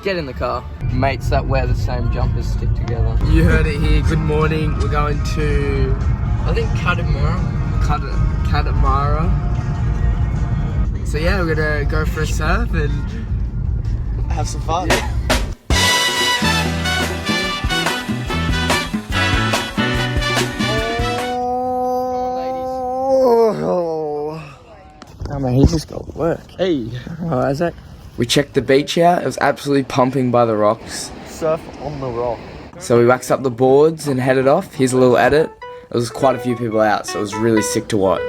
Get in the car. Mates that wear the same jumpers stick together. You heard it here. Good morning. We're going to, I think Cudmirrah. Cudmirrah. So yeah, we're gonna go for a surf and have some fun. Yeah. Oh man, he's just got work. Hey. Oh, Isaac. We checked the beach out. It was absolutely pumping by the rocks. Surf on the rock. So we waxed up the boards and headed off. Here's a little edit. There was quite a few people out, so it was really sick to watch.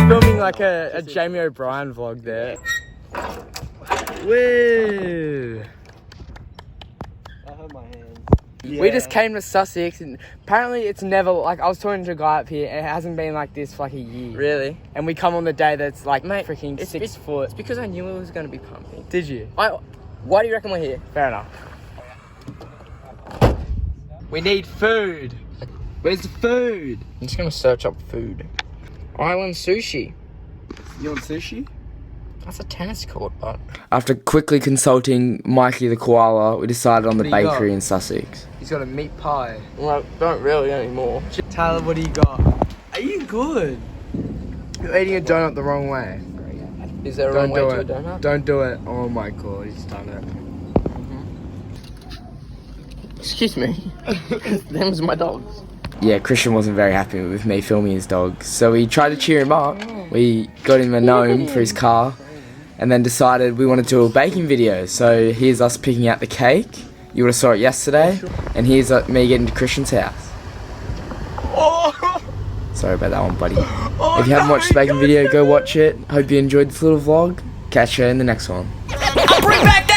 Filming like a Jamie O'Brien vlog there. Woo! I hurt my hands. We just came to Sussex and apparently it's never, like I was talking to a guy up here and it hasn't been like this for like a year. Really? And we come on the day that's like, Mate, freaking it's 6 foot. It's because I knew it was going to be pumping. Did you? Why do you reckon we're here? Fair enough. We need food. Where's the food? I'm just going to search up food. Island sushi. You want sushi? That's a tennis court, but... After quickly consulting Mikey the koala, we decided on the What do you bakery got? in Sussex. He's got a meat pie. Well, don't really anymore. Tyler, what do you got? Are you good? You're eating a donut the wrong way. Is there a wrong way to a donut? Don't do it. Oh my god, he's done it. Excuse me. Them's my dogs. Yeah, Christian wasn't very happy with me filming his dogs, so we tried to cheer him up. We got him a gnome for his car, and then decided we wanted to do a baking video. So here's us picking out the cake. You would have saw it yesterday, and here's me getting to Christian's house. Sorry about that one, buddy. If you haven't watched the baking video, go watch it. Hope you enjoyed this little vlog. Catch you in the next one. I'll bring back